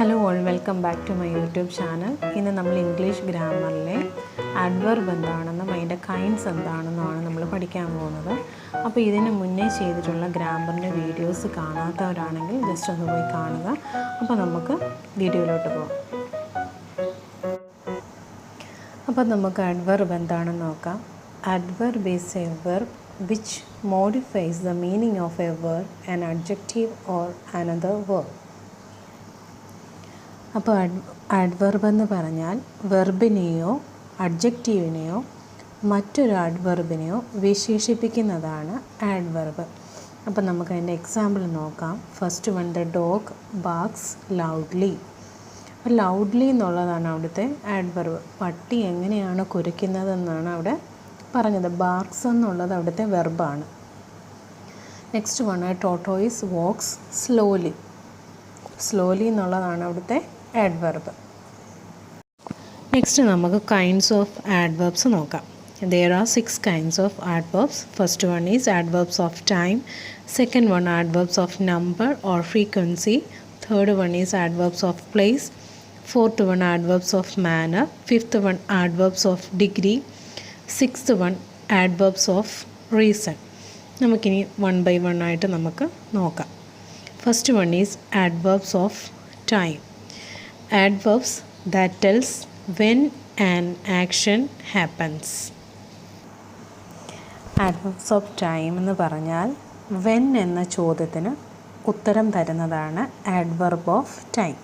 Hello all, welcome back to my YouTube channel. ഇന്ന് നമ്മൾ English ഗ്രാമറിലെ adverb എന്താണെന്നും അതിൻ്റെ കൈൻഡ്സ് എന്താണെന്നുമാണ് നമ്മൾ പഠിക്കാൻ പോകുന്നത്. അപ്പോൾ ഇതിന് മുന്നേ ചെയ്തിട്ടുള്ള ഗ്രാമറിൻ്റെ വീഡിയോസ് കാണാത്തവരാണെങ്കിൽ ജസ്റ്റ് ഒന്ന് പോയി കാണുക. അപ്പോൾ നമുക്ക് വീഡിയോയിലോട്ട് പോകാം. അപ്പോൾ നമുക്ക് ആഡ്വർബ് എന്താണെന്ന് നോക്കാം. Adverb is a verb which modifies the meaning of a word, an adjective or another verb. അപ്പോൾ ആഡ്വർബ് എന്ന് പറഞ്ഞാൽ വെർബിനെയോ അഡ്ജക്റ്റീവിനെയോ മറ്റൊരു ആഡ്വർബിനെയോ വിശേഷിപ്പിക്കുന്നതാണ് ആഡ്വർബ്. അപ്പോൾ നമുക്ക് അതിൻ്റെ എക്സാമ്പിൾ നോക്കാം. First one, the dog barks loudly. അപ്പോൾ ലൗഡ്ലി എന്നുള്ളതാണ് അവിടുത്തെ ആഡ്വർബ്. പട്ടി എങ്ങനെയാണ് കുരയ്ക്കുന്നതെന്നാണ് അവിടെ പറഞ്ഞത്. ബാർക്സ് എന്നുള്ളത് അവിടുത്തെ വെർബാണ്. Next one, tortoise walks slowly. Slowly എന്നുള്ളതാണ് അവിടുത്തെ ആഡ്വർബ്. നെക്സ്റ്റ് നമുക്ക് കൈൻഡ്സ് ഓഫ് ആഡ്വർബ്സ് നോക്കാം. There are 6 kinds of adverbs. First one is adverbs of time. Second one, adverbs of number or frequency. Third one is adverbs of place. Fourth one, adverbs of manner. Fifth one, adverbs of degree. Sixth one, adverbs of reason. നമുക്കിനി one by one ആയിട്ട് നമുക്ക് നോക്കാം. First one is adverbs of time. Adverbs that tells when an action happens. Adverbs of time എന്ന് പറഞ്ഞാൽ when എന്ന ചോദ്യത്തിന് ഉത്തരം തരുന്നതാണ് adverb of time.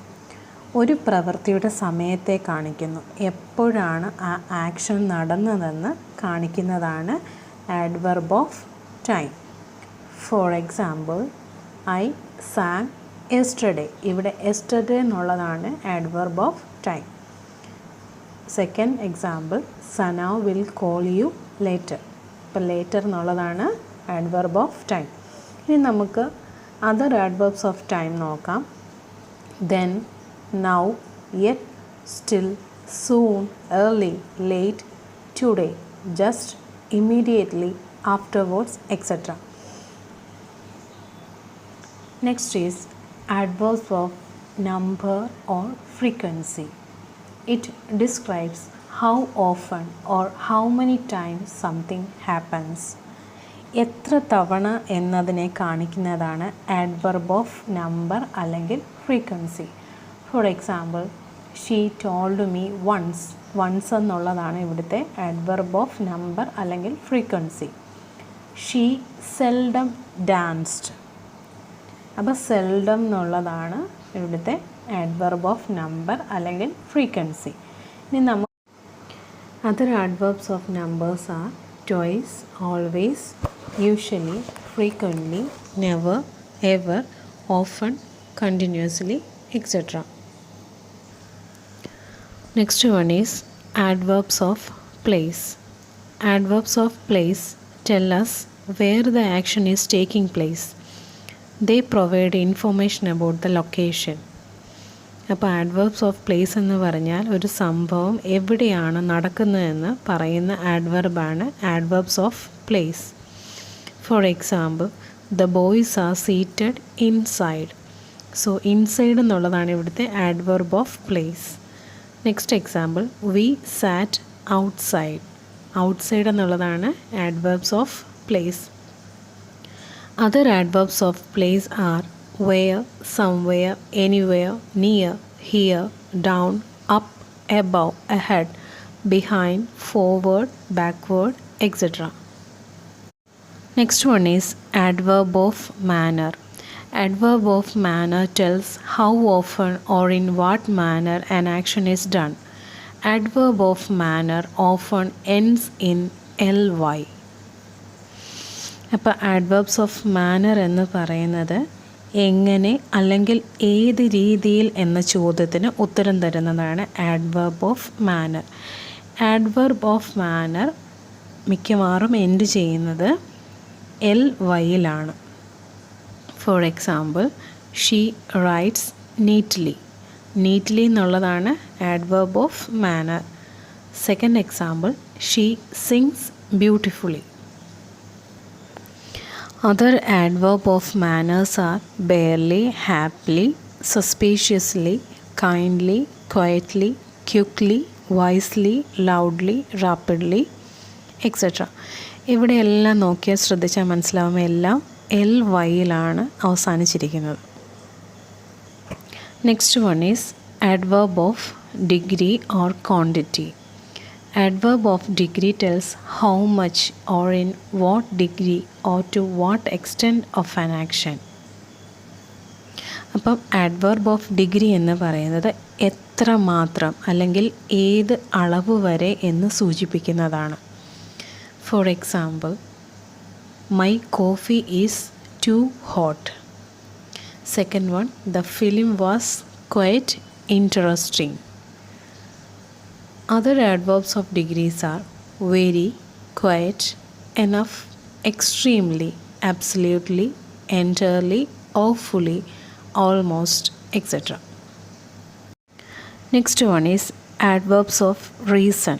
ഒരു പ്രവൃത്തിയുടെ സമയത്തെ കാണിക്കുന്നു, എപ്പോഴാണ് ആ ആക്ഷൻ നടന്നതെന്ന് കാണിക്കുന്നതാണ് adverb of time. Four example, I San yesterday. ഇവിടെ യെസ്റ്റർഡേ എന്നുള്ളതാണ് adverb of time. Second example, Sana will call you later. ഇപ്പോൾ ലേറ്റർ എന്നുള്ളതാണ് adverb of time. ഇനി നമുക്ക് അതർ adverbs of time നോക്കാം. then, now, yet, still, soon, early, late, today, just, immediately, afterwards, etc. Next is adverbs of number or frequency. It describes how often or how many times something happens. എത്ര തവണ എന്നതിനെ കാണിക്കുന്നതാണ് adverb of number അല്ലെങ്കിൽ frequency. For example, she told me once. Once എന്നുള്ളതാണ് ഇവിടുത്തെ adverb of number അല്ലെങ്കിൽ frequency. She seldom danced. അപ്പോൾ seldom എന്നുള്ളതാണ് ഇവിടുത്തെ adverb of number അല്ലെങ്കിൽ ഫ്രീക്വൻസി. ഇനി നമ്മൾ other adverbs of numbers are twice, always, usually, frequently, never, ever, often, continuously, etc. Next one is adverbs of place. Adverbs of place tell us where the action is taking place. They provide information about the location. അപ്പോൾ adverbs of place എന്ന് പറഞ്ഞാൽ ഒരു സംഭവം എവിടെയാണ് നടക്കുന്നതെന്ന് പറയുന്ന ആഡ്വർബാണ് adverbs of place. For example, the boys are seated inside. So inside എന്നുള്ളതാണ് ഇവിടുത്തെ adverb of place. Next example, we sat outside. Outside എന്നുള്ളതാണ് adverbs of place. Other adverbs of place are where, somewhere, anywhere, near, here, down, up, above, ahead, behind, forward, backward, etc. Next one is adverb of manner. Adverb of manner tells how often or in what manner an action is done. Adverb of manner often ends in ly. അപ്പോൾ adverbs of manner എന്ന് പറയുന്നത് എങ്ങനെ അല്ലെങ്കിൽ ഏത് രീതിയിൽ എന്ന ചോദ്യത്തിന് ഉത്തരം തരുന്നതാണ് adverb of manner. adverb of manner മിക്കവാറും എൻഡ് ചെയ്യുന്നത് ly-യിലാണ്. For example, she writes neatly. Neatly എന്നുള്ളതാണ് adverb of manner. Second example, she sings beautifully. Other adverb of manners are barely, happily, suspiciously, kindly, quietly, quickly, wisely, loudly, rapidly, etc. ഇവിടെ എല്ലാം നോക്കിയാൽ ശ്രദ്ധിച്ചാൽ മനസ്സിലാവും, എല്ലാം ly-യിലാണ് അവസാനിച്ചിരിക്കുന്നത്. Next one is adverb of degree or quantity. Adverb of degree tells how much or in what degree or to what extent of an action. അപ്പം adverb of degree എന്ന് പറയുന്നത് എത്ര മാത്രം അല്ലെങ്കിൽ ഏത് അളവ് വരെ എന്ന് സൂചിപ്പിക്കുന്നതാണ്. For example, my coffee is too hot. Second one, the film was quite interesting. Other adverbs of degrees are very, quite, enough, extremely, absolutely, entirely, awfully, almost, etc. Next one is adverbs of reason.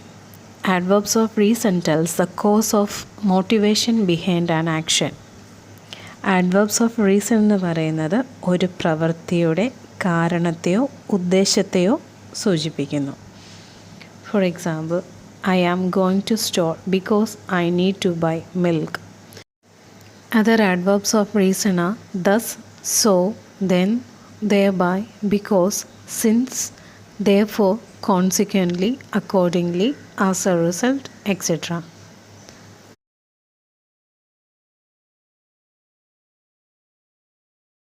Adverbs of reason tells the cause of motivation behind an action. Adverbs of reason എന്ന് പറയുന്നത് ഒരു പ്രവൃത്തിയുടെ കാരണത്തെയോ ഉദ്ദേശത്തെയോ സൂചിപ്പിക്കുന്നു. For example, I am going to store because I need to buy milk. Other adverbs of reason are thus, so, then, thereby, because, since, therefore, consequently, accordingly, as a result, etc.